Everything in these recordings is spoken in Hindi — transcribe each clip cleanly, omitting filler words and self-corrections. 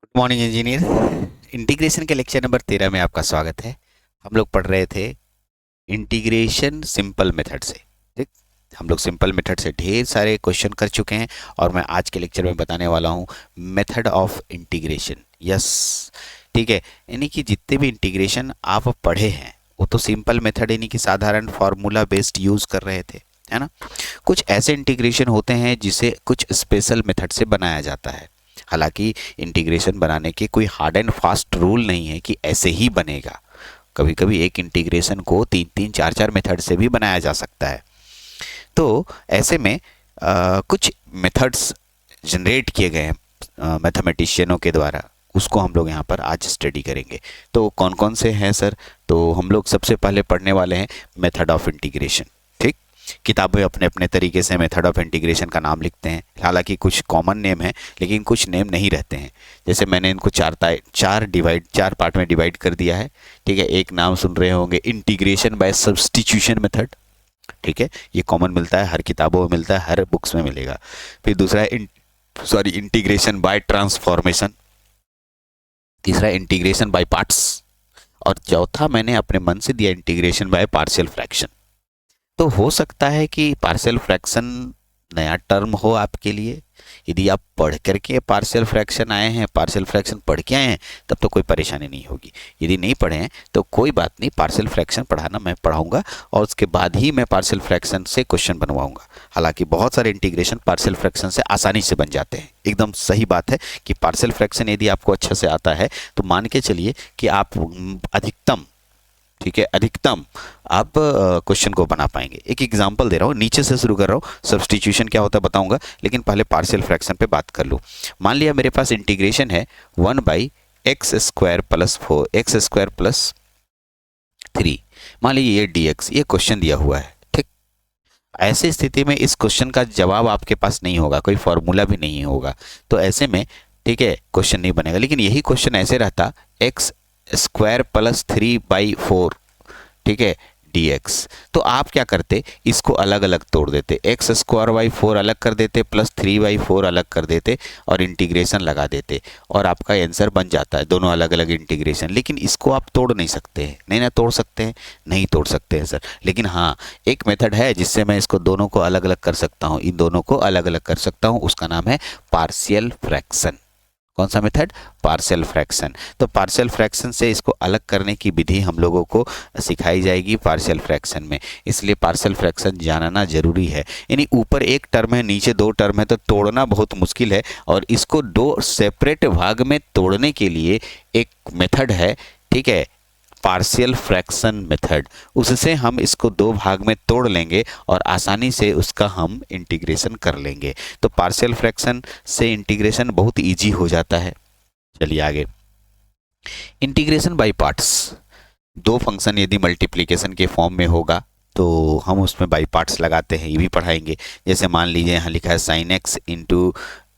Good morning engineer. इंटीग्रेशन के लेक्चर नंबर 13 में आपका स्वागत है। हम लोग पढ़ रहे थे इंटीग्रेशन सिंपल मेथड से। ठीक, हम लोग सिंपल मेथड से ढेर सारे क्वेश्चन कर चुके हैं और मैं आज के लेक्चर में बताने वाला हूँ मेथड ऑफ इंटीग्रेशन। यस, ठीक है। यानी कि जितने भी इंटीग्रेशन आप पढ़े हैं वो तो सिंपल मेथड यानी कि साधारण फार्मूला बेस्ड यूज़ कर रहे थे, है ना। कुछ ऐसे इंटीग्रेशन होते हैं जिसे कुछ स्पेशल मेथड से बनाया जाता है। हालांकि इंटीग्रेशन बनाने के कोई हार्ड एंड फास्ट रूल नहीं है कि ऐसे ही बनेगा। कभी कभी एक इंटीग्रेशन को तीन तीन चार चार मेथड से भी बनाया जा सकता है। तो ऐसे में कुछ मेथड्स जनरेट किए गए हैं मैथमेटिशियनों के द्वारा, उसको हम लोग यहाँ पर आज स्टडी करेंगे। तो कौन कौन से हैं सर? तो हम लोग सबसे पहले पढ़ने वाले हैं मेथड ऑफ इंटीग्रेशन। ठीक, किताबें अपने अपने तरीके से मेथड ऑफ इंटीग्रेशन का नाम लिखते हैं। हालांकि कुछ कॉमन नेम है लेकिन कुछ नेम नहीं रहते हैं। जैसे मैंने इनको चार पार्ट में डिवाइड कर दिया है। ठीक है, एक नाम सुन रहे होंगे इंटीग्रेशन बाय सब्स्टिट्यूशन मेथड। ठीक है, ये कॉमन मिलता है, हर किताबों में मिलता है, हर बुक्स में मिलेगा। फिर दूसरा है इंटीग्रेशन बाय ट्रांसफॉर्मेशन। तीसरा इंटीग्रेशन बाय पार्ट्स। और चौथा मैंने अपने मन से दिया इंटीग्रेशन बाय पार्शियल फ्रैक्शन। तो हो सकता है कि पार्शियल फ्रैक्शन नया टर्म हो आपके लिए। यदि आप पढ़ करके पार्शियल फ्रैक्शन आए हैं, पार्शियल फ्रैक्शन पढ़ के आए हैं, तब तो कोई परेशानी नहीं होगी। यदि नहीं पढ़े हैं तो कोई बात नहीं, पार्शियल फ्रैक्शन पढ़ाना मैं पढ़ाऊंगा और उसके बाद ही मैं पार्शियल फ्रैक्शन से क्वेश्चन बनवाऊंगा। हालांकि बहुत सारे इंटीग्रेशन पार्शियल फ्रैक्शन से आसानी से बन जाते हैं। एकदम सही बात है कि पार्शियल फ्रैक्शन यदि आपको अच्छे से आता है तो मान के चलिए कि आप अधिकतम, ठीक है, अधिकतम आप क्वेश्चन को बना पाएंगे। एक एग्जांपल दे रहा हूँ, नीचे से शुरू कर रहा हूँ। सब्स्टिट्यूशन क्या होता है बताऊंगा, लेकिन पहले पार्शियल फ्रैक्शन पे बात कर लूँ। मान लिया मेरे पास इंटीग्रेशन है 1/x² + 4 x² + 3। मान लीजिए ये dx, ये क्वेश्चन दिया हुआ है। ठीक, ऐसी स्थिति में इस क्वेश्चन का जवाब आपके पास नहीं होगा, कोई फॉर्मूला भी नहीं होगा। तो ऐसे में ठीक है, क्वेश्चन नहीं बनेगा। लेकिन यही क्वेश्चन ऐसे रहता x² + 3/4, ठीक है, dx। तो आप क्या करते, इसको अलग अलग तोड़ देते, x²/4 अलग कर देते, +3/4 अलग कर देते और इंटीग्रेशन लगा देते और आपका आंसर बन जाता है। दोनों अलग अलग इंटीग्रेशन। लेकिन इसको आप तोड़ नहीं सकते हैं। नहीं ना तोड़ सकते हैं, नहीं तोड़ सकते हैं सर। लेकिन हाँ, एक मेथड है जिससे मैं इसको दोनों को अलग अलग कर सकता हूँ, इन दोनों को अलग अलग कर सकता हूँ। उसका नाम है पार्शियल फ्रैक्शन। कौन सा मेथड? Partial fraction. तो पार्शियल फ्रैक्शन से इसको अलग करने की विधि हम लोगों को सिखाई जाएगी पार्शियल फ्रैक्शन में। इसलिए पार्शियल फ्रैक्शन जानना जरूरी है। यानी ऊपर एक टर्म है, नीचे दो टर्म है, तो तोड़ना बहुत मुश्किल है। और इसको दो सेपरेट भाग में तोड़ने के लिए एक मेथड है, ठीक है, पार्शियल फ्रैक्शन मेथड। उससे हम इसको दो भाग में तोड़ लेंगे और आसानी से उसका हम इंटीग्रेशन कर लेंगे। तो पार्शियल फ्रैक्शन से इंटीग्रेशन बहुत इजी हो जाता है। चलिए आगे, इंटीग्रेशन बाय पार्ट्स। दो फंक्शन यदि मल्टीप्लिकेशन के फॉर्म में होगा तो हम उसमें बाई पार्ट्स लगाते हैं, ये भी पढ़ाएंगे। जैसे मान लीजिए यहाँ लिखा है sin x ×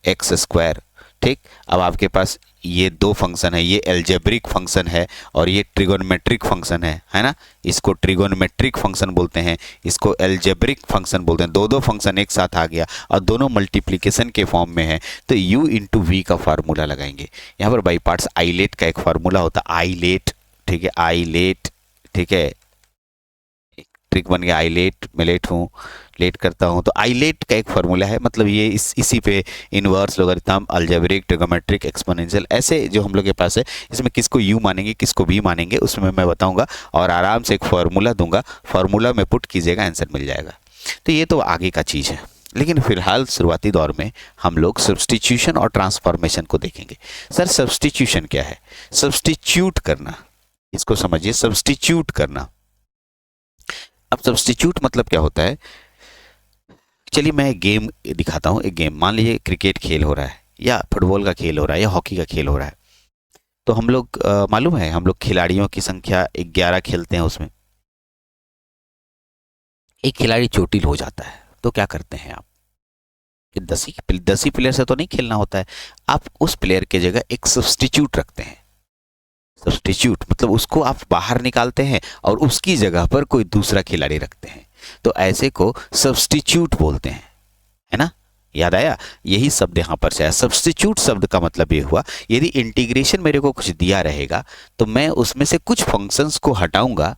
x²। ठीक, अब आपके पास ये दो फंक्शन है, ये एल्जेब्रिक फंक्शन है और ये ट्रिगोनमेट्रिक फंक्शन है ना। इसको ट्रिगोनमेट्रिक फंक्शन बोलते हैं, इसको एल्जेब्रिक फंक्शन बोलते हैं। दो दो फंक्शन एक साथ आ गया और दोनों मल्टीप्लिकेशन के फॉर्म में है, तो u × v का फार्मूला लगाएंगे। यहाँ पर बाई पार्ट्स आइलेट का एक फार्मूला होता है, आइलेट, ठीक है, आइलेट, ठीक है, ट्रिक बन गया आइलेट, मैं लेट हूँ, लेट करता हूँ। तो आइलेट का एक फार्मूला है, मतलब ये इसी पे inverse, logarithm, algebraic, trigonometric, exponential, ऐसे जो हम लोग के पास है। इसमें किसको u मानेंगे किसको v मानेंगे उसमें मैं बताऊंगा और आराम से एक फार्मूला दूंगा, फार्मूला में पुट कीजिएगा, आंसर मिल जाएगा। तो ये तो आगे का चीज़ है। लेकिन फिलहाल शुरुआती दौर में हम लोग सब्स्टिट्यूशन और ट्रांसफॉर्मेशन को देखेंगे। सर सब्स्टिट्यूशन क्या है? सब्स्टिट्यूट करना, इसको समझिए, सब्स्टिट्यूट करना। अब सब्स्टिट्यूट मतलब क्या होता है? चलिए मैं एक गेम दिखाता हूँ। एक गेम, मान लीजिए क्रिकेट खेल हो रहा है या फुटबॉल का खेल हो रहा है या हॉकी का खेल हो रहा है। तो हम लोग मालूम है हम लोग खिलाड़ियों की संख्या 11 खेलते हैं। उसमें एक खिलाड़ी चोटिल हो जाता है तो क्या करते हैं आप कि 10 ही प्लेयर से तो नहीं खेलना होता है। आप उस प्लेयर के जगह एक सब्स्टिट्यूट रखते हैं। सब्स्टिट्यूट मतलब उसको आप बाहर निकालते हैं और उसकी जगह पर कोई दूसरा खिलाड़ी रखते हैं। तो ऐसे को सब्स्टिट्यूट बोलते हैं, है ना। याद आया? यही शब्द यहाँ पर से आया। सब्स्टिट्यूट शब्द का मतलब ये हुआ, यदि इंटीग्रेशन मेरे को कुछ दिया रहेगा तो मैं उसमें से कुछ फंक्शंस को हटाऊंगा,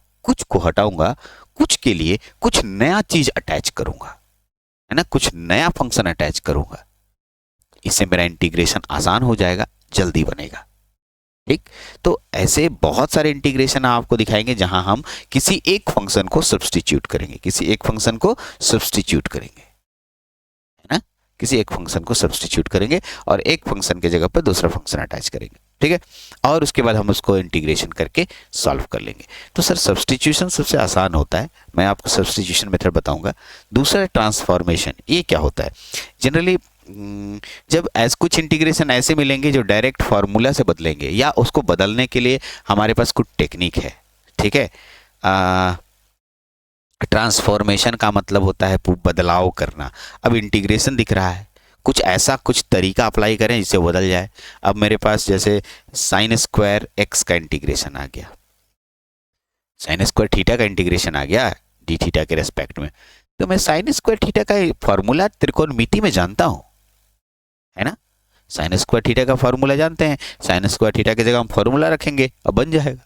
कुछ के लिए कुछ नया चीज अटैच करूंगा, है ना, कुछ नया फंक्शन अटैच करूंगा। इससे मेरा इंटीग्रेशन आसान हो जाएगा, जल्दी बनेगा। ठीक, तो ऐसे बहुत सारे इंटीग्रेशन आपको दिखाएंगे जहां हम किसी एक फंक्शन को सब्स्टिट्यूट करेंगे, किसी एक फंक्शन को सब्स्टिट्यूट करेंगे, है ना, किसी एक फंक्शन को सब्स्टिट्यूट करेंगे और एक फंक्शन की जगह पर दूसरा फंक्शन अटैच करेंगे। ठीक है, और उसके बाद हम उसको इंटीग्रेशन करके सॉल्व कर लेंगे। तो सर सब्स्टिट्यूशन सबसे आसान होता है, मैं आपको सब्स्टिट्यूशन मेथड बताऊंगा। दूसरा ट्रांसफॉर्मेशन, ये क्या होता है? जनरली जब कुछ इंटीग्रेशन ऐसे मिलेंगे जो डायरेक्ट फार्मूला से बदलेंगे, या उसको बदलने के लिए हमारे पास कुछ टेक्निक है। ठीक है, ट्रांसफॉर्मेशन का मतलब होता है बदलाव करना। अब इंटीग्रेशन दिख रहा है, कुछ तरीका अप्लाई करें जिससे बदल जाए। अब मेरे पास जैसे साइन स्क्वायर एक्स का इंटीग्रेशन आ गया, साइन स्क्वायर थीटा का इंटीग्रेशन आ गया डी थीटा के रेस्पेक्ट में, तो मैं साइन स्क्वायर थीटा का फॉर्मूला त्रिकोणमिति में जानता हूं, है ना। साइन स्क्वायर थीटा का फॉर्मूला जानते हैं, साइन स्क्वायर थीटा की जगह हम फॉर्मूला रखेंगे, अब बन जाएगा।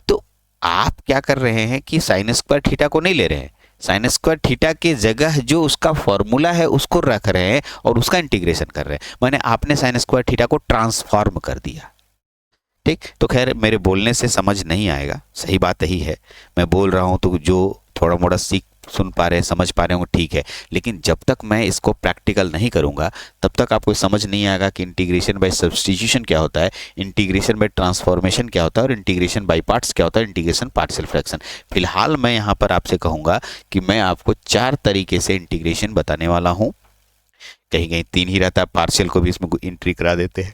तो आप क्या कर रहे हैं कि साइन स्क्वायर थीटा को नहीं ले रहे हैं, साइन स्क्वायर थीटा की जगह जो उसका फॉर्मूला है उसको रख रहे हैं और उसका इंटीग्रेशन कर रहे हैं। मैंने आपने साइन स्क्वायर थीटा को ट्रांसफॉर्म कर दिया। ठीक, तो खैर मेरे बोलने से समझ नहीं आएगा, सही बात यही है, मैं बोल रहा हूं तो जो थोड़ा मोड़ा सुन पा रहे हैं, समझ पा रहे होंगे, ठीक है। लेकिन जब तक मैं इसको प्रैक्टिकल नहीं करूंगा तब तक आपको समझ नहीं आएगा कि इंटीग्रेशन बाय सब्स्टिट्यूशन क्या होता है, इंटीग्रेशन बाय ट्रांसफॉर्मेशन क्या होता है और इंटीग्रेशन बाय पार्ट्स क्या होता है, इंटीग्रेशन पार्शियल फ्रैक्शन। फिलहाल मैं यहाँ पर आपसे कहूँगा कि मैं आपको 4 तरीके से इंटीग्रेशन बताने वाला हूँ। कहीं कहीं 3 ही रहता है, पार्शियल को भी इसमें एंट्री करा देते हैं।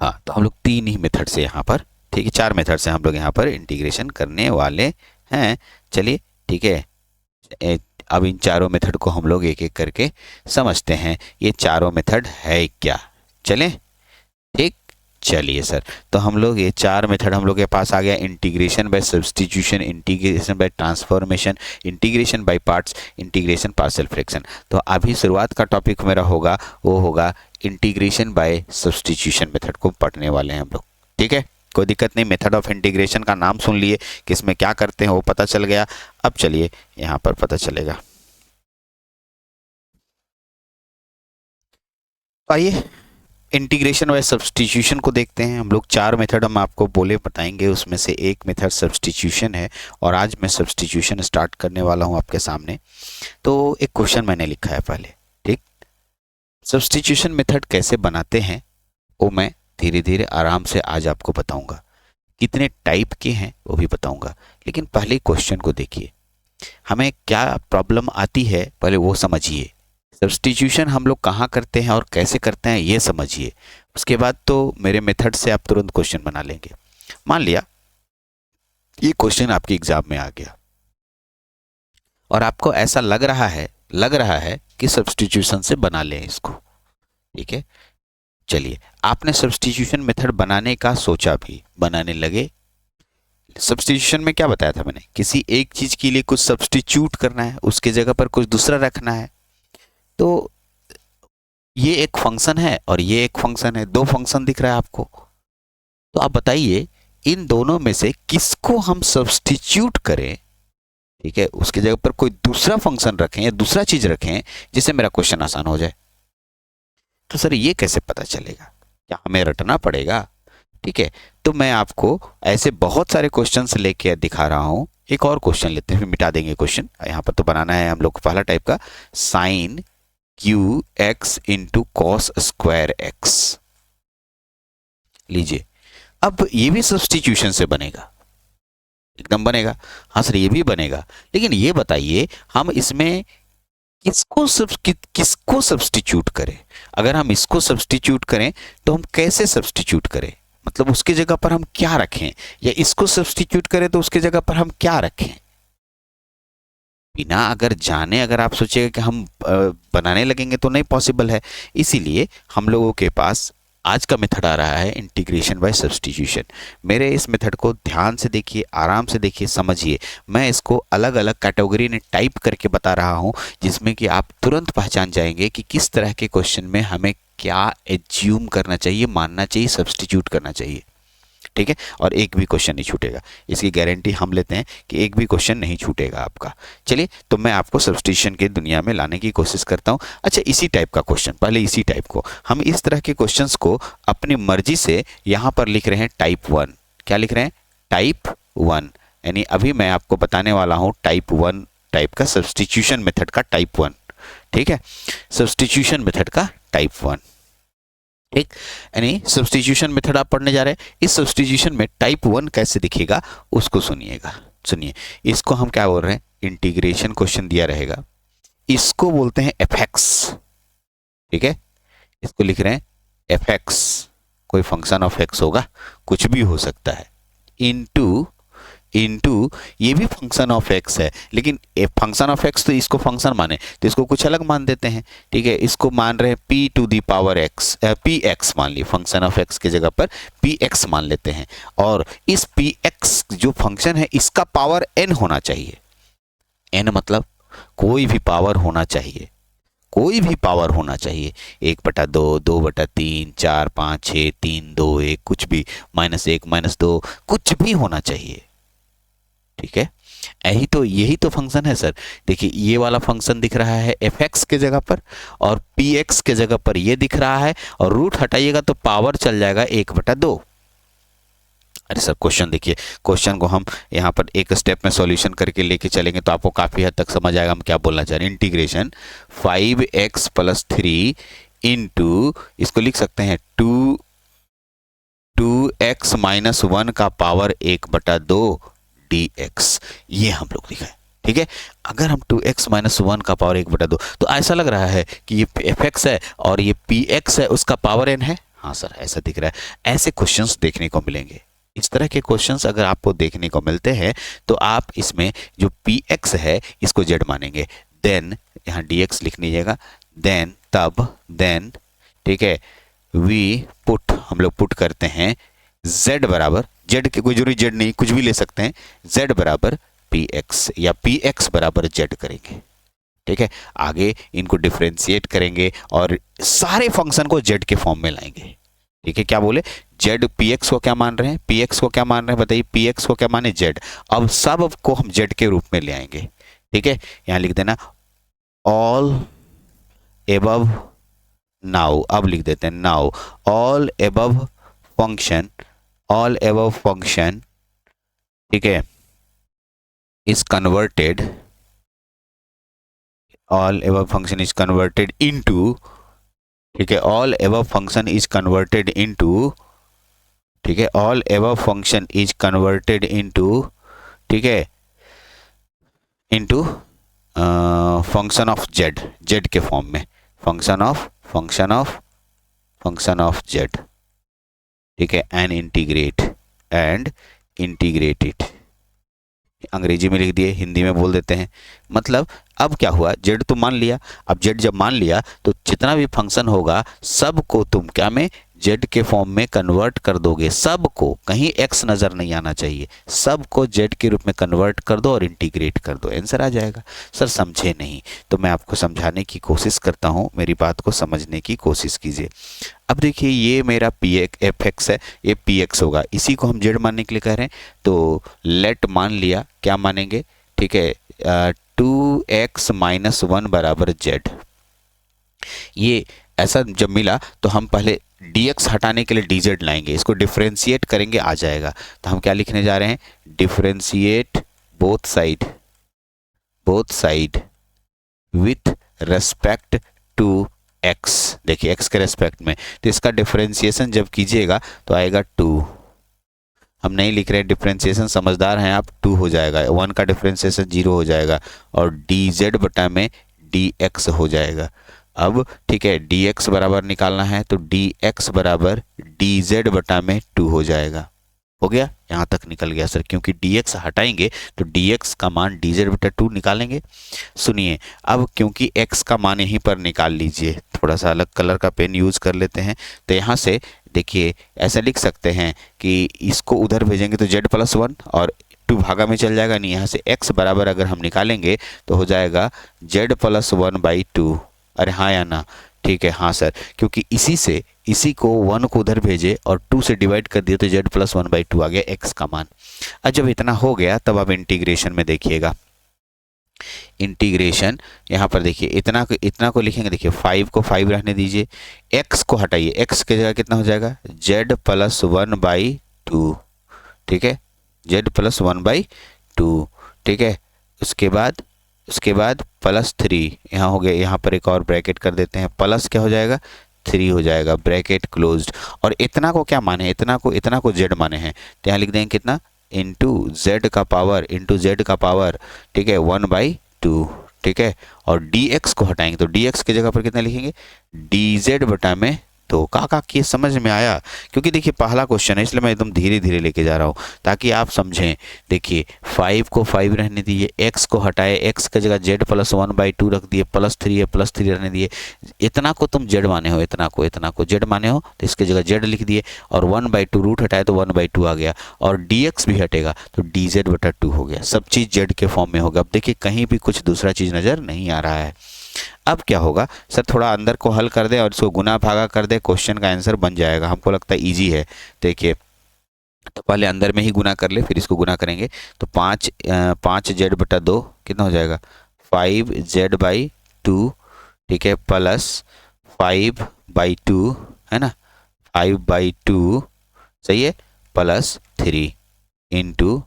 हाँ, तो हम लोग 3 ही मेथड से यहाँ पर, ठीक है, 4 मेथड से हम लोग यहाँ पर इंटीग्रेशन करने वाले हैं। चलिए ठीक है, अब इन चारों मेथड को हम लोग एक एक करके समझते हैं, ये चारों मेथड है क्या। चलें, ठीक, चलिए सर, तो हम लोग ये 4 मेथड हम लोग के पास आ गया, integration by substitution, integration by transformation, integration by parts, integration partial fraction. तो अभी शुरुआत का टॉपिक मेरा होगा, वो होगा इंटीग्रेशन बाय सब्स्टिट्यूशन मेथड को पढ़ने वाले हैं हम लोग। ठीक है, कोई दिक्कत नहीं, मेथड ऑफ इंटीग्रेशन का नाम सुन लिए, किसमें क्या करते हैं वो पता चल गया। अब चलिए यहाँ पर पता चलेगा। आइए इंटीग्रेशन बाय सब्स्टिट्यूशन को देखते हैं। हम लोग 4 मेथड हम आपको बोले बताएंगे, उसमें से एक मेथड सब्स्टिट्यूशन है और आज मैं सब्स्टिट्यूशन स्टार्ट करने वाला हूँ आपके सामने। तो एक क्वेश्चन मैंने लिखा है पहले, ठीक, सब्स्टिट्यूशन मेथड कैसे बनाते हैं वो मैं धीरे धीरे आराम से आज आपको बताऊंगा, कितने टाइप के हैं वो भी बताऊंगा। लेकिन पहले क्वेश्चन को देखिए, हमें क्या प्रॉब्लम आती है पहले वो समझिए, सब्स्टिट्यूशन हम लोग कहाँ करते हैं और कैसे करते हैं ये समझिए, उसके बाद तो मेरे मेथड से आप तुरंत क्वेश्चन बना लेंगे। मान लिया ये क्वेश्चन आपके एग्जाम में आ गया और आपको ऐसा लग रहा है कि सब्स्टिट्यूशन से बना लें इसको। ठीक है, चलिए आपने सब्स्टिट्यूशन मेथड बनाने का सोचा भी, बनाने लगे। सब्स्टिट्यूशन में क्या बताया था मैंने, किसी एक चीज के लिए कुछ सब्स्टिट्यूट करना है, उसके जगह पर कुछ दूसरा रखना है। तो ये एक फंक्शन है और ये एक फंक्शन है, 2 फंक्शन दिख रहा है आपको। तो आप बताइए इन दोनों में से किसको हम सब्स्टिट्यूट करें, ठीक है, उसकी जगह पर कोई दूसरा फंक्शन रखें या दूसरा चीज रखें जिससे मेरा क्वेश्चन आसान हो जाए। तो सर ये कैसे पता चलेगा, क्या हमें रटना पड़ेगा? ठीक है, तो मैं आपको ऐसे बहुत सारे क्वेश्चंस लेके दिखा रहा हूं। एक और क्वेश्चन लेते हैं, फिर मिटा देंगे क्वेश्चन। यहाँ पर तो बनाना है हम लोग को पहला टाइप का, sine cube x into cos square x. लीजिए, अब ये भी सब्स्टिट्यूशन से बनेगा, एकदम बनेगा। हाँ सर ये भी बनेगा, लेकिन ये बताइए हम इसमें किसको सब्स्टिट्यूट करें। अगर हम इसको सब्स्टिट्यूट करें तो हम कैसे सब्स्टिट्यूट करें, मतलब उसकी जगह पर हम क्या रखें, या इसको सब्स्टिट्यूट करें तो उसकी जगह पर हम क्या रखें। बिना अगर जाने अगर आप सोचिएगा कि हम बनाने लगेंगे तो नहीं पॉसिबल है। इसीलिए हम लोगों के पास आज का मेथड आ रहा है इंटीग्रेशन बाय सब्स्टिट्यूशन। मेरे इस मेथड को ध्यान से देखिए, आराम से देखिए, समझिए। मैं इसको अलग अलग कैटेगरी में टाइप करके बता रहा हूँ, जिसमें कि आप तुरंत पहचान जाएंगे कि किस तरह के क्वेश्चन में हमें क्या एज्यूम करना चाहिए, मानना चाहिए, सब्स्टिट्यूट करना चाहिए। ठीक है, और एक भी क्वेश्चन नहीं छूटेगा, इसकी गारंटी हम लेते हैं कि एक भी क्वेश्चन नहीं छूटेगा आपका। चलिए, तो मैं आपको सब्स्टिट्यूशन की दुनिया में लाने की कोशिश करता हूँ। अच्छा, इसी टाइप का क्वेश्चन, पहले इसी टाइप को हम इस तरह के क्वेश्चंस को अपनी मर्जी से यहाँ पर लिख रहे हैं टाइप 1। क्या लिख रहे हैं? टाइप 1। यानी अभी मैं आपको बताने वाला हूँ टाइप 1 टाइप का सब्स्टिट्यूशन मेथड का टाइप 1। ठीक है, सब्स्टिट्यूशन मेथड का टाइप 1। ठीक, यानी सब्स्टिट्यूशन मेथड आप पढ़ने जा रहे हैं। इस सब्स्टिट्यूशन में टाइप 1 कैसे दिखेगा उसको सुनिएगा। सुनिए, इसको हम क्या बोल रहे हैं? इंटीग्रेशन क्वेश्चन दिया रहेगा, इसको बोलते हैं एफएक्स। ठीक है, इसको लिख रहे हैं एफएक्स, कोई फंक्शन ऑफ एक्स होगा, कुछ भी हो सकता है, इनटू ये भी फंक्शन ऑफ एक्स है, लेकिन फंक्शन ऑफ एक्स तो इसको फंक्शन माने तो इसको कुछ अलग मान देते हैं। ठीक है, इसको मान रहे हैं P to the power X, P X मान ली, फंक्शन ऑफ एक्स की जगह पर पी एक्स मान लेते हैं। और इस पी एक्स जो फंक्शन है इसका पावर एन होना चाहिए। एन मतलब कोई भी पावर होना चाहिए, कोई भी पावर होना चाहिए, 1/2, 2/3, 4, 5, 6, 3, 2, 1, कुछ भी, -1, -2, कुछ भी होना चाहिए। ठीक है, यही तो फंक्शन है सर। देखिए, ये वाला फंक्शन दिख रहा है एफ एक्स के जगह पर, और पी एक्स के जगह पर ये दिख रहा है, और रूट हटाइएगा तो पावर चल जाएगा 1/2। अरे सर, क्वेश्चन देखिए, क्वेश्चन को हम यहाँ पर एक स्टेप में सॉल्यूशन करके लेके चलेंगे तो आपको काफ़ी हद तक समझ आएगा हम क्या बोलना चाह रहे हैं। इंटीग्रेशन 5x + 3 इंटू, इसको लिख सकते हैं 2x - 1 का पावर 1/2 dx, ये हम लोग लिखा है। ठीक है, अगर हम 2x - 1 का पावर 1/2, तो ऐसा लग रहा है कि ये fx है और ये px है, उसका पावर n है। हाँ सर, ऐसा दिख रहा है। ऐसे क्वेश्चंस देखने को मिलेंगे। इस तरह के क्वेश्चंस अगर आपको देखने को मिलते हैं तो आप इसमें जो px है इसको z मानेंगे, देन यहाँ dx लिख लीजिएगा, देन ठीक है, हम लोग पुट करते हैं z बराबर, z के कोई जरूरी z नहीं, कुछ भी ले सकते हैं, z बराबर px या px बराबर z करेंगे। ठीक है, आगे इनको डिफरेंशिएट करेंगे और सारे फंक्शन को z के फॉर्म में लाएंगे। ठीक है, क्या बोले? z px को क्या मान रहे हैं? px को क्या मान रहे हैं बताइए? px को क्या माने? z। अब सब को हम z के रूप में ले आएंगे। ठीक है, यहां लिख देना ऑल एबव नाउ, अब लिख देते हैं नाउ ऑल एबव फंक्शन, ठीक है, is converted, all above function is converted into, ठीक है, all above function is converted into, ठीक है, all above function is converted into, ठीक है, इनटू फंक्शन ऑफ z के फॉर्म में, फंक्शन ऑफ z। ठीक है, एंड इंटीग्रेट इट, अंग्रेजी में लिख दिए, हिंदी में बोल देते हैं। मतलब अब क्या हुआ, z तो मान लिया, अब z जब मान लिया तो जितना भी फंक्शन होगा सबको तुम क्या में, z के फॉर्म में कन्वर्ट कर दोगे। सबको, कहीं x नजर नहीं आना चाहिए, सबको z के रूप में कन्वर्ट कर दो और इंटीग्रेट कर दो, आंसर आ जाएगा। सर समझे नहीं, तो मैं आपको समझाने की कोशिश करता हूँ, मेरी बात को समझने की कोशिश कीजिए। अब देखिए, ये मेरा fx है, ये px होगा, इसी को हम z मानने के लिए कह रहे हैं, तो लेट मान लिया, क्या मानेंगे? ठीक है, 2x - 1 बराबर z। ये ऐसा जब मिला तो हम पहले dx हटाने के लिए dz लाएंगे, इसको डिफरेंशिएट करेंगे, आ जाएगा। तो हम क्या लिखने जा रहे हैं? Differentiate both side with respect to x। देखिए, x के रेस्पेक्ट में, तो इसका डिफरेंशिएशन जब कीजिएगा तो आएगा 2। हम नहीं लिख रहे हैं डिफरेंशिएशन, समझदार हैं आप, 2 हो जाएगा, 1 का डिफरेंशिएशन 0 हो जाएगा और dz बटा में dx हो जाएगा। अब ठीक है, dx बराबर निकालना है तो dx बराबर dz बटा में 2 हो जाएगा। हो गया, यहाँ तक निकल गया सर, क्योंकि dx हटाएंगे तो dx का मान dz/2 निकालेंगे। सुनिए, अब क्योंकि x का मान यहीं पर निकाल लीजिए, थोड़ा सा अलग कलर का पेन यूज कर लेते हैं। तो यहाँ से देखिए ऐसा लिख सकते हैं कि इसको उधर भेजेंगे तो z+1 और 2 भागा में चल जाएगा, नहीं यहाँ से x बराबर अगर हम निकालेंगे तो हो जाएगा z+1/2। अरे हाँ या ना, ठीक है, हाँ सर, क्योंकि इसी को 1 को उधर भेजे और 2 से डिवाइड कर दिया तो z+1/2 आ गया x का मान। अब जब इतना हो गया तब आप इंटीग्रेशन में देखिएगा, इंटीग्रेशन यहाँ पर देखिए इतना को लिखेंगे, देखिए 5 को 5 रहने दीजिए, x को हटाइए, x की जगह कितना हो जाएगा z+1/2, ठीक है, z+1/2, ठीक है। उसके बाद +3 यहाँ हो गया, यहाँ पर एक और ब्रैकेट कर देते हैं, प्लस क्या हो जाएगा 3 हो जाएगा, ब्रैकेट क्लोज्ड। और इतना को क्या माने, इतना को z माने हैं, तो यहाँ लिख देंगे कितना इंटू z का पावर, ठीक है, 1/2, ठीक है। और dx को हटाएंगे तो dx की जगह पर कितना लिखेंगे dz/में। तो का ये समझ में आया? क्योंकि देखिए पहला क्वेश्चन है इसलिए मैं एकदम धीरे धीरे लेके जा रहा हूँ ताकि आप समझें। देखिए 5 को 5 रहने दिए, x को हटाए, x की जगह z+1/2 रख दिए, +3 है +3 रहने दिए, इतना को तुम z माने हो, इतना को z माने हो तो इसकी जगह z लिख दिए, और 1/2 रूट हटाए तो 1/2 आ गया, और dx भी हटेगा तो dz/2 हो गया। सब चीज़ z के फॉर्म में होगा। अब देखिए कहीं भी कुछ दूसरा चीज़ नज़र नहीं आ रहा है। अब क्या होगा सर, थोड़ा अंदर को हल कर दे और इसको गुना भागा कर दे, क्वेश्चन का आंसर बन जाएगा। हमको लगता है इजी है। देखिए तो पहले अंदर में ही गुना कर ले, फिर इसको गुना करेंगे तो 5z/2 कितना हो जाएगा 5z/2, ठीक है, प्लस 5/2 है ना, 5/2 सही है, प्लस 3 इंटू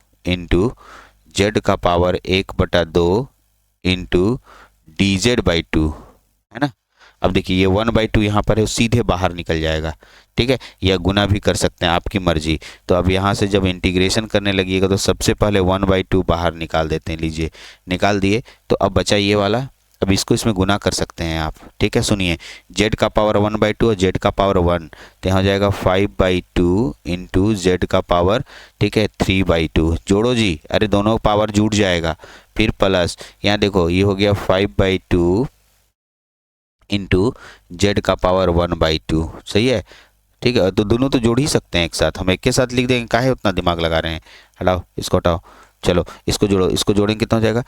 z का पावर 1/2 इंटू dz/2 है ना। अब देखिए ये 1/2 यहाँ पर है, सीधे बाहर निकल जाएगा, ठीक है, या गुना भी कर सकते हैं, आपकी मर्जी। तो अब यहाँ से जब इंटीग्रेशन करने लगिएगा तो सबसे पहले 1/2 बाहर निकाल देते हैं, लीजिए निकाल दिए। तो अब बचा ये वाला, अब इसको इसमें गुना कर सकते हैं आप, ठीक है। सुनिए z का पावर 1/2 और z का पावर 1, तो यहाँ हो जाएगा 5/2 इंटू z का पावर, ठीक है, 3/2। जोड़ो जी, अरे दोनों पावर जुड़ जाएगा, फिर प्लस यहाँ देखो ये हो गया 5/2 इंटू z का पावर 1/2, सही है, ठीक है। तो दोनों तो जोड़ ही सकते हैं एक साथ, हम एक के साथ लिख देंगे, काहे उतना दिमाग लगा रहे हैं, हटाओ इसको हटाओ, चलो इसको जोड़ो, इसको जोड़ेंगे कितना हो जाएगा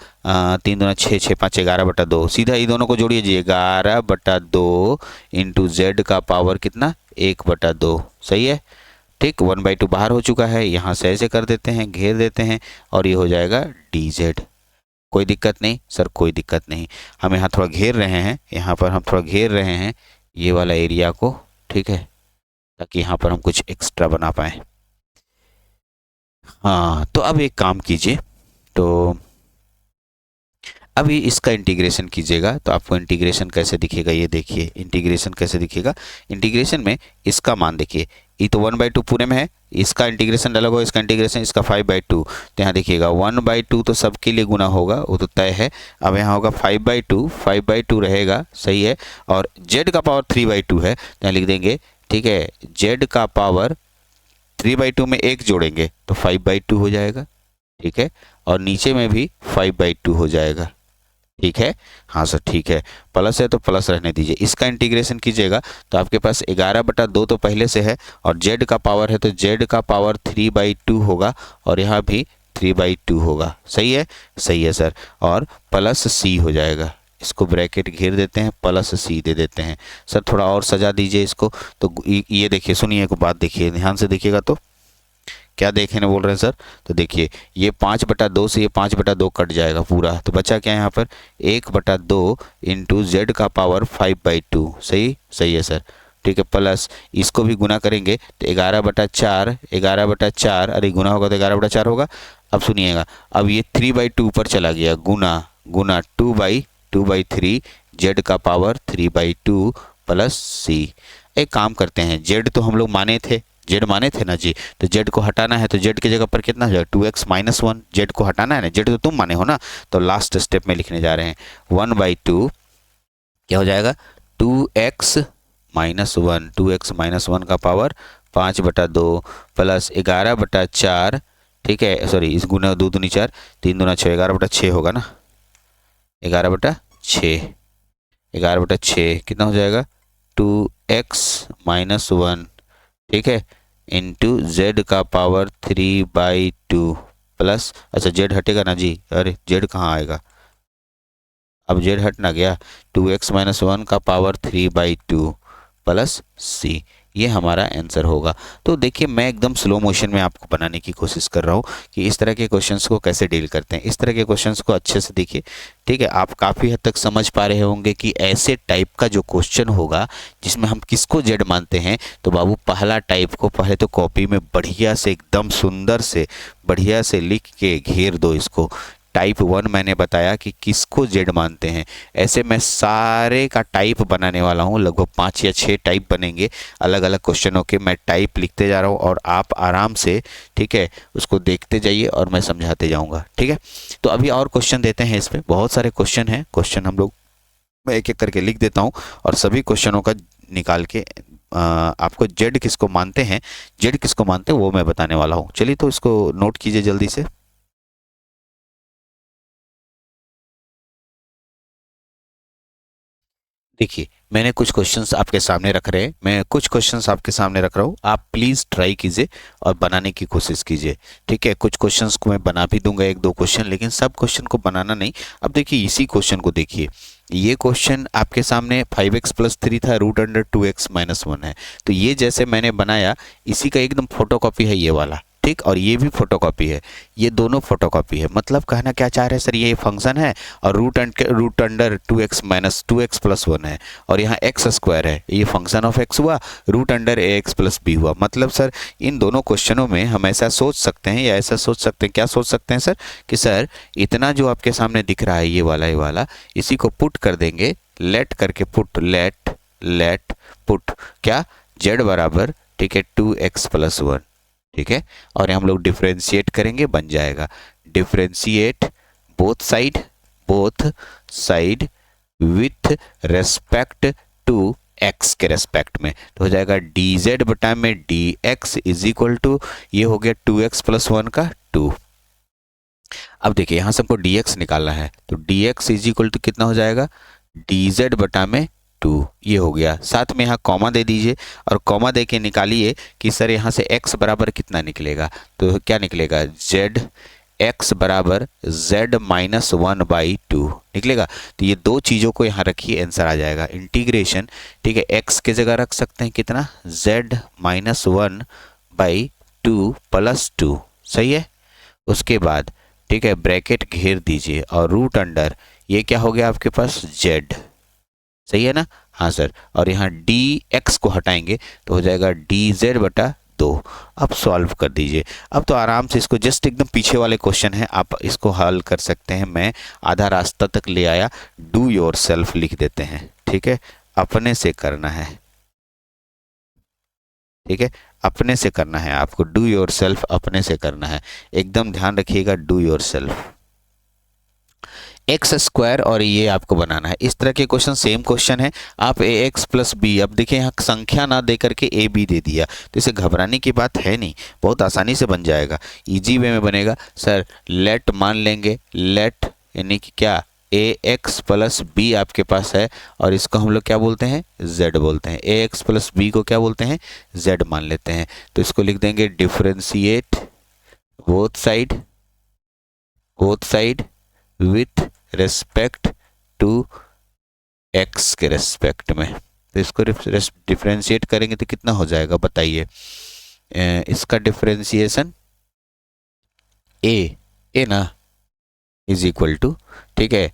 3 दूना 6, 6 5 11/2, सीधा ये दोनों को जोड़िए जी, 11/2 इंटू z का पावर कितना 1/2, सही है, ठीक। 1/2 बाहर हो चुका है, यहाँ से ऐसे कर देते हैं, घेर देते हैं, और ये हो जाएगा dz। कोई दिक्कत नहीं सर, कोई दिक्कत नहीं, हम यहाँ थोड़ा घेर रहे हैं, यहाँ पर हम थोड़ा घेर रहे हैं ये वाला एरिया को, ठीक है, ताकि यहाँ पर हम कुछ एक्स्ट्रा बना पाए। हाँ तो अब एक काम कीजिए, तो अभी इसका इंटीग्रेशन कीजिएगा तो आपको इंटीग्रेशन कैसे दिखेगा, ये देखिए इंटीग्रेशन कैसे दिखेगा। इंटीग्रेशन में इसका मान देखिए, ये तो 1/2 पूरे में है, इसका इंटीग्रेशन अलग हो, इसका इंटीग्रेशन इसका 5/2, तो यहाँ देखिएगा 1/2 तो सबके लिए गुना होगा, वो तो तय है। अब यहाँ होगा 5/2 रहेगा, सही है, और z का पावर 3/2 है, तो यहाँ लिख देंगे, ठीक है, z का पावर 3/2 में 1 जोड़ेंगे तो 5/2 हो जाएगा, ठीक है, और नीचे में भी 5/2 हो जाएगा, ठीक है, हाँ सर ठीक है, प्लस है तो प्लस रहने दीजिए। इसका इंटीग्रेशन कीजिएगा तो आपके पास 11/2 तो पहले से है, और z का पावर है तो z का पावर 3/2 होगा, और यहाँ भी 3/2 होगा, सही है सर, और प्लस c हो जाएगा, इसको ब्रैकेट घेर देते हैं, प्लस c दे देते हैं। सर थोड़ा और सजा दीजिए इसको, तो ये देखिए, सुनिए एक बात देखिए, ध्यान से देखिएगा तो क्या देखने बोल रहे हैं सर, तो देखिए ये 5/2 से ये 5/2 कट जाएगा पूरा, तो बचा क्या यहाँ पर 1/2 इंटू z का पावर 5/2, सही है सर, ठीक है, प्लस इसको भी गुना करेंगे तो 11/4, अरे गुना होगा तो 11/4 होगा। अब सुनिएगा, अब ये 3/2 ऊपर चला गया, गुना 2/3 z का पावर 3/2 प्लस c। एक काम करते हैं, z तो हम लोग माने थे ना जी, तो z को हटाना है तो z की जगह पर कितना हो जाएगा 2x - 1, z को हटाना है ना, z तो तुम माने हो ना, तो लास्ट स्टेप में लिखने जा रहे हैं 1/2 क्या हो जाएगा 2x - 1 का पावर 5/2 प्लस 11/4, ठीक है, सॉरी इस गुना 2 दूनी 4, 3 दूना 6, 11/6 होगा ना, 11/6, 11/6 कितना हो जाएगा 2x-1, ठीक है, इंटू जेड का पावर 3/2 प्लस, अच्छा जेड हटेगा ना जी, अरे जेड कहाँ आएगा, अब जेड हट ना गया, 2x-1 का पावर 3/2 प्लस सी, ये हमारा आंसर होगा। तो देखिए मैं एकदम स्लो मोशन में आपको बनाने की कोशिश कर रहा हूँ कि इस तरह के क्वेश्चंस को कैसे डील करते हैं। इस तरह के क्वेश्चंस को अच्छे से देखिए, ठीक है, आप काफ़ी हद तक समझ पा रहे होंगे कि ऐसे टाइप का जो क्वेश्चन होगा जिसमें हम किसको जेड मानते हैं, तो बाबू पहला टाइप को पहले तो कॉपी में बढ़िया से एकदम सुंदर से बढ़िया से लिख के घेर दो इसको। टाइप 1 मैंने बताया कि किसको जेड मानते हैं, ऐसे मैं सारे का टाइप बनाने वाला हूँ, लगभग 5 या 6 टाइप बनेंगे अलग अलग क्वेश्चनों के। मैं टाइप लिखते जा रहा हूँ और आप आराम से, ठीक है, उसको देखते जाइए और मैं समझाते जाऊँगा, ठीक है। तो अभी और क्वेश्चन देते हैं, इस पर बहुत सारे क्वेश्चन हैं, क्वेश्चन हम लोग मैं एक एक करके लिख देता हूँ और सभी क्वेश्चनों का निकाल के आपको जेड किसको मानते हैं, जेड किसको मानते हैं वो मैं बताने वाला हूँ। चलिए तो इसको नोट कीजिए जल्दी से। देखिए मैंने कुछ क्वेश्चंस आपके सामने रख रहे हैं, मैं कुछ क्वेश्चंस आपके सामने रख रहा हूँ, आप प्लीज़ ट्राई कीजिए और बनाने की कोशिश कीजिए, ठीक है। कुछ क्वेश्चंस को मैं बना भी दूंगा, 1-2 क्वेश्चन, लेकिन सब क्वेश्चन को बनाना नहीं। अब देखिए इसी क्वेश्चन को देखिए, ये क्वेश्चन आपके सामने 5x+3 था, √2x-1 है, तो ये जैसे मैंने बनाया इसी का एकदम फोटोकॉपी है ये वाला, ठीक, और ये भी फोटोकॉपी है, ये दोनों फोटोकॉपी है। मतलब कहना क्या चाह रहे हैं सर, ये फंक्शन है और रूट अंडर 2x-2x+1 है और यहाँ x² है, ये फंक्शन ऑफ x हुआ, रूट अंडर ax+b हुआ। मतलब सर इन दोनों क्वेश्चनों में हम ऐसा सोच सकते हैं या ऐसा सोच सकते हैं, क्या सोच सकते हैं सर, कि सर इतना जो आपके सामने दिख रहा है ये वाला इसी को पुट कर देंगे, लेट करके पुट, लेट पुट क्या, z बराबर, ठीक है, 2x+1, ठीक है, और हम लोग डिफ्रेंशिएट करेंगे, बन जाएगा differentiate both side with respect to x के रेस्पेक्ट में, तो हो जाएगा dz बटा में dx इज इक्वल टू, ये हो गया 2x+1 का 2। अब देखिए यहाँ से हमको dx निकालना है, तो dx इज इक्वल टू कितना हो जाएगा, dz बटा में 2, ये हो गया। साथ में यहाँ कॉमा दे दीजिए और कॉमा दे के निकालिए कि सर यहाँ से x बराबर कितना निकलेगा, तो क्या निकलेगा, z x बराबर z-1/2 निकलेगा। तो ये दो चीज़ों को यहाँ रखिए, आंसर आ जाएगा इंटीग्रेशन, ठीक है, x के जगह रख सकते हैं कितना, z-1/2 प्लस 2, सही है। उसके बाद ठीक है ब्रैकेट घेर दीजिए और रूट अंडर, ये क्या हो गया आपके पास, z, सही है ना, हाँ सर, और यहाँ dx को हटाएंगे तो हो जाएगा dz बटा 2। अब सॉल्व कर दीजिए। अब तो आराम से इसको, जस्ट एकदम पीछे वाले क्वेश्चन है, आप इसको हल कर सकते हैं, मैं आधा रास्ता तक ले आया, डू योर सेल्फ लिख देते हैं, ठीक है, अपने से करना है, ठीक है, अपने से करना है आपको, डू योर सेल्फ अपने से करना है, एकदम ध्यान रखिएगा, डू योर सेल्फ। x² और ये आपको बनाना है। इस तरह के क्वेश्चन सेम क्वेश्चन है, आप ax+b, अब देखिए यहाँ संख्या ना दे करके a b दे दिया, तो इसे घबराने की बात है नहीं, बहुत आसानी से बन जाएगा, इजी वे में बनेगा। सर लेट मान लेंगे, लेट यानी कि क्या, ax+b आपके पास है और इसको हम लोग क्या बोलते हैं, z बोलते हैं, ax+b को क्या बोलते हैं, z मान लेते हैं। तो इसको लिख देंगे differentiate both side with respect to x के रेस्पेक्ट में। तो इसको डिफरेंशिएट करेंगे तो कितना हो जाएगा बताइए, इसका डिफरेंशिएशन ए ना इज इक्वल टू, ठीक है,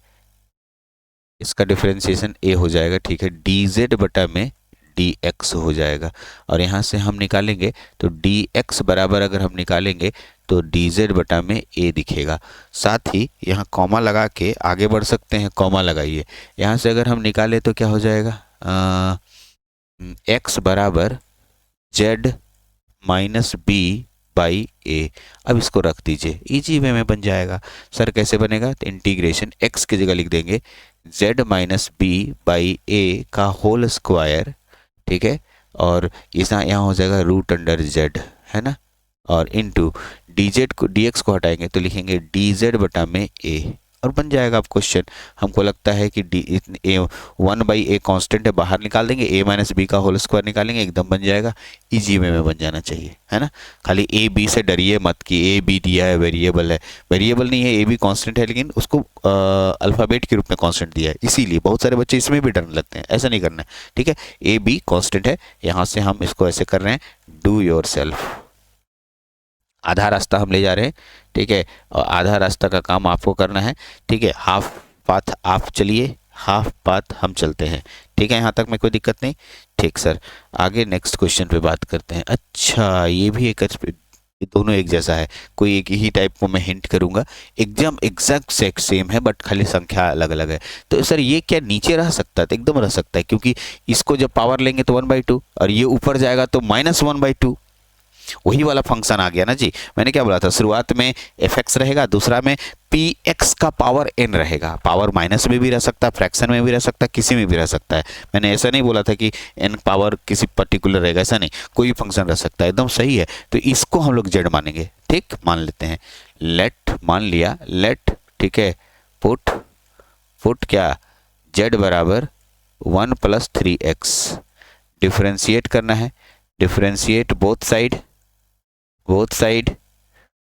इसका डिफरेंशिएशन a हो जाएगा, ठीक है, dz बटा में dx हो जाएगा और यहाँ से हम निकालेंगे तो dx बराबर अगर हम निकालेंगे तो dz बटा में a दिखेगा। साथ ही यहाँ कॉमा लगा के आगे बढ़ सकते हैं, कॉमा लगाइए, यहाँ से अगर हम निकालें तो क्या हो जाएगा, x बराबर z-b/a। अब इसको रख दीजिए, इजी वे में बन जाएगा। सर कैसे बनेगा, तो इंटीग्रेशन x की जगह लिख देंगे z-b/a का होल स्क्वायर, ठीक है, और इस यहाँ हो जाएगा रूट अंडर जेड, है ना, और इनटू डी जेड को, डी एक्स को हटाएंगे तो लिखेंगे डी जेड बटा में ए, और बन जाएगा अब क्वेश्चन। हमको लगता है कि डी ए 1/a कांस्टेंट है, बाहर निकाल देंगे, a माइनस बी का होल स्क्वायर निकालेंगे, एकदम बन जाएगा। इजी वे में बन जाना चाहिए, है ना। खाली ए बी से डरिए मत कि ए बी दिया है वेरिएबल है, वेरिएबल नहीं है, ए बी कांस्टेंट है, लेकिन उसको अल्फ़ाबेट के रूप में कांस्टेंट दिया है, इसीलिए बहुत सारे बच्चे इसमें भी डरने लगते हैं। ऐसा नहीं करना है, ठीक है। ए बी कांस्टेंट है, यहाँ से हम इसको ऐसे कर रहे हैं, डू योर सेल्फ। आधा रास्ता हम ले जा रहे हैं, ठीक है, और आधा रास्ता का काम आपको करना है, ठीक है। हाफ पाथ आप चलिए, हाफ पाथ हम चलते हैं, ठीक है। यहाँ तक में कोई दिक्कत नहीं, ठीक सर। आगे नेक्स्ट क्वेश्चन पे बात करते हैं। अच्छा, ये भी एक, दोनों एक जैसा है, कोई एक ही टाइप को मैं हिंट करूंगा, एकदम एग्जैक्ट सेम है बट खाली संख्या अलग अलग है। तो सर ये क्या नीचे रह सकता है? तो एकदम रह सकता है, क्योंकि इसको जब पावर लेंगे तो 1/2 और ये ऊपर जाएगा तो -1/2, वही वाला फंक्शन आ गया ना जी। मैंने क्या बोला था, शुरुआत में एफ एक्स रहेगा, दूसरा में पी एक्स का पावर एन रहेगा। पावर माइनस में भी रह सकता है, फ्रैक्शन में भी रह सकता है, किसी में भी रह सकता है। मैंने ऐसा नहीं बोला था कि एन पावर किसी पर्टिकुलर रहेगा, ऐसा नहीं, कोई भी फंक्शन रह सकता है, एकदम सही है। तो इसको हम लोग जेड मानेंगे, ठीक, मान लेते हैं। लेट मान लिया, लेट, ठीक है, पुट क्या, जेड बराबर 1 + 3x, डिफ्रेंशिएट करना है, differentiate both side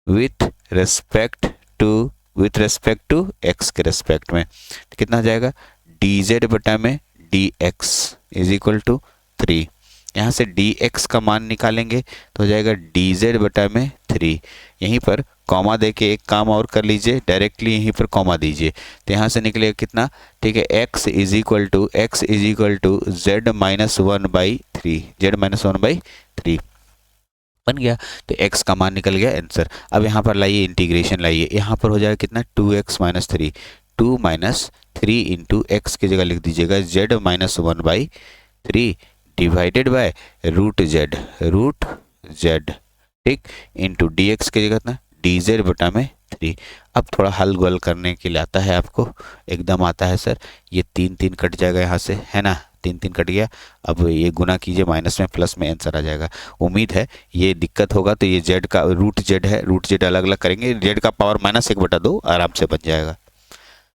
with respect to x के रेस्पेक्ट में, तो कितना हो जाएगा, dz बटा में dx इज इक्वल टू 3। यहाँ से dx का मान निकालेंगे तो हो जाएगा dz बटा में 3। यहीं पर कॉमा देके एक काम और कर लीजिए, डायरेक्टली यहीं पर कॉमा दीजिए, तो यहाँ से निकलेगा कितना, ठीक है, x is equal to z - 1/3, z - 1/3 बन गया। तो x का मान निकल गया, आंसर। अब यहाँ पर लाइए इंटीग्रेशन लाइए, यहाँ पर हो जाएगा कितना, 2x - 3, 2 - 3 इंटू एक्स की जगह लिख दीजिएगा z - 1/3 divided by root z, ठीक, इंटू डी एक्स की जगह कितना, dz बटा में 3। अब थोड़ा हल गोल करने के लिए आता है आपको, एकदम आता है सर। ये 3 कट जाएगा यहाँ से, है ना, 3 कट गया। अब ये गुना कीजिए, माइनस में प्लस में आंसर आ जाएगा। उम्मीद है ये दिक्कत होगा, तो ये जेड का रूट जेड है, रूट जेड अलग अलग करेंगे, जेड का पावर -1/2 आराम से बन जाएगा,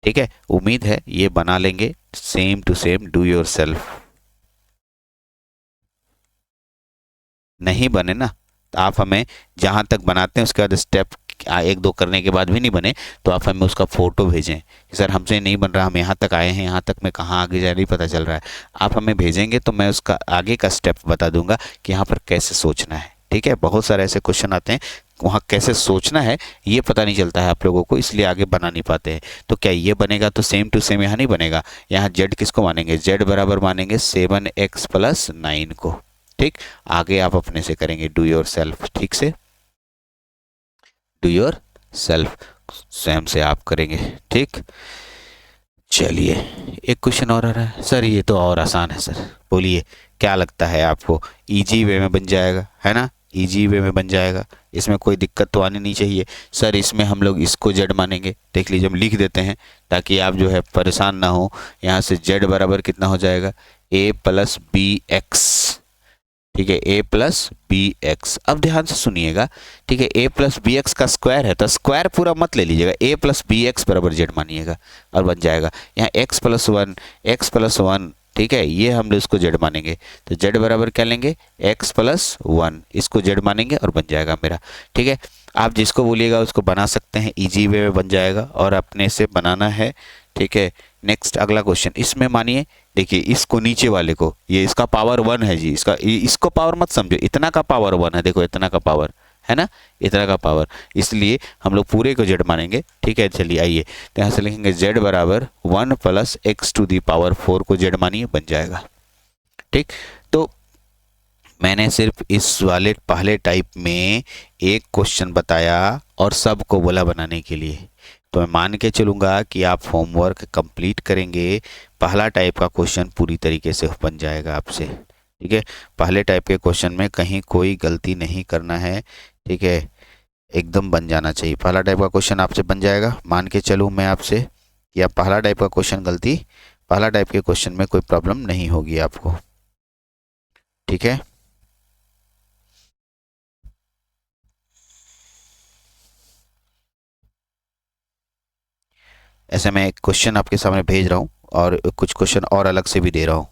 ठीक है। उम्मीद है ये बना लेंगे, same to same, do yourself. नहीं बने ना, तो आप हमें जहाँ तक बनाते हैं उसके बाद स्टेप 1-2 करने के बाद भी नहीं बने तो आप हमें उसका फ़ोटो भेजें कि सर हमसे नहीं बन रहा, हम यहाँ तक आए हैं, यहाँ तक में कहाँ आगे जा नहीं पता चल रहा है। आप हमें भेजेंगे तो मैं उसका आगे का स्टेप बता दूंगा कि यहाँ पर कैसे सोचना है, ठीक है। बहुत सारे ऐसे क्वेश्चन आते हैं, वहाँ कैसे सोचना है ये पता नहीं चलता है आप लोगों को, इसलिए आगे बना नहीं पाते हैं। तो क्या ये बनेगा तो सेम टू सेम यहाँ नहीं बनेगा, यहाँ जेड किसको मानेंगे, जेड बराबर मानेंगे 7x + 9 को, ठीक। आगे आप अपने से करेंगे, डू योर सेल्फ, ठीक से, डू योर सेल्फ स्वयं से आप करेंगे, ठीक। चलिए एक क्वेश्चन और आ रहा है सर, ये तो और आसान है सर, बोलिए क्या लगता है आपको, इजी वे में बन जाएगा, है ना, इजी वे में बन जाएगा, इसमें कोई दिक्कत तो आनी नहीं चाहिए सर। इसमें हम लोग इसको जेड मानेंगे, देख लीजिए हम लिख देते हैं ताकि आप जो है परेशान ना हो। यहाँ से जेड बराबर कितना हो जाएगा, a + bx, ठीक है, a + bx। अब ध्यान से सुनिएगा, ठीक है, a + bx का स्क्वायर है तो स्क्वायर पूरा मत ले लीजिएगा, a + bx बराबर जेड मानिएगा और बन जाएगा। यहाँ x + 1, ठीक है, ये हम लोग इसको जेड मानेंगे तो जेड बराबर क्या लेंगे, x + 1, इसको जेड मानेंगे और बन जाएगा मेरा, ठीक है। आप जिसको बोलिएगा उसको बना सकते हैं, इजी वे में बन जाएगा और अपने से बनाना है, ठीक है। नेक्स्ट अगला क्वेश्चन, इसमें मानिए, देखिए इसको नीचे वाले को, ये इसका पावर 1 है जी, इसको पावर मत समझो, इतना का पावर 1 है, देखो इतना का पावर है ना, इतना का पावर, इसलिए हम लोग पूरे को जेड मानेंगे, ठीक है। चलिए आइए, तो यहाँ से लिखेंगे जेड बराबर 1 + x⁴ को जेड मानिए, बन जाएगा, ठीक। तो मैंने सिर्फ इस वाले पहले टाइप में एक क्वेश्चन बताया और सबको बोला बनाने के लिए, तो मैं मान के चलूँगा कि आप होमवर्क कंप्लीट करेंगे, पहला टाइप का क्वेश्चन पूरी तरीके से बन जाएगा आपसे, ठीक है। पहले टाइप के क्वेश्चन में कहीं कोई गलती नहीं करना है, ठीक है, एकदम बन जाना चाहिए। पहला टाइप का क्वेश्चन आपसे बन जाएगा, मान के चलूँ मैं आपसे कि आप पहला टाइप का क्वेश्चन पहला टाइप के क्वेश्चन में कोई प्रॉब्लम नहीं होगी आपको, ठीक है। ऐसे मैं एक क्वेश्चन आपके सामने भेज रहा हूँ और कुछ क्वेश्चन और अलग से भी दे रहा हूँ।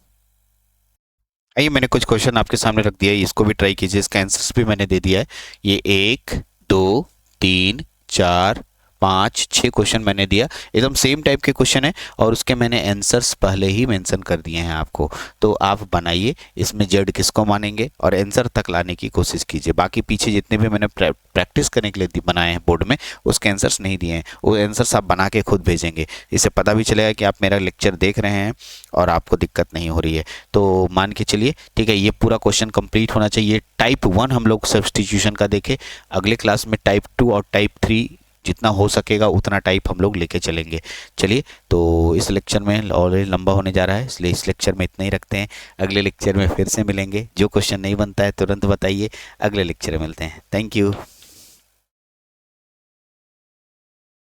आइए, मैंने कुछ क्वेश्चन आपके सामने रख दिया है, इसको भी ट्राई कीजिए, इसका आंसर्स भी मैंने दे दिया है। ये 1, 2, 3, 4, 5, 6 क्वेश्चन मैंने दिया, एकदम सेम टाइप के क्वेश्चन है और उसके मैंने आंसर्स पहले ही मेंशन कर दिए हैं आपको। तो आप बनाइए, इसमें जेड किसको मानेंगे और आंसर तक लाने की कोशिश कीजिए। बाकी पीछे जितने भी मैंने प्रैक्टिस करने के लिए बनाए हैं बोर्ड में, उसके आंसर्स नहीं दिए हैं, वो आंसर्स आप बना के खुद भेजेंगे। इससे पता भी चलेगा कि आप मेरा लेक्चर देख रहे हैं और आपको दिक्कत नहीं हो रही है। तो मान के चलिए, ठीक है, ये पूरा क्वेश्चन कंप्लीट होना चाहिए। टाइप 1 हम लोग सब्स्टिट्यूशन का देखें, अगले क्लास में टाइप 2 और टाइप 3 जितना हो सकेगा उतना टाइप हम लोग लेके चलेंगे। चलिए, तो इस लेक्चर में ऑलरेडी लंबा होने जा रहा है, इसलिए इस लेक्चर में इतना ही रखते हैं। अगले लेक्चर में फिर से मिलेंगे। जो क्वेश्चन नहीं बनता है तुरंत बताइए, अगले लेक्चर में मिलते हैं। Thank you.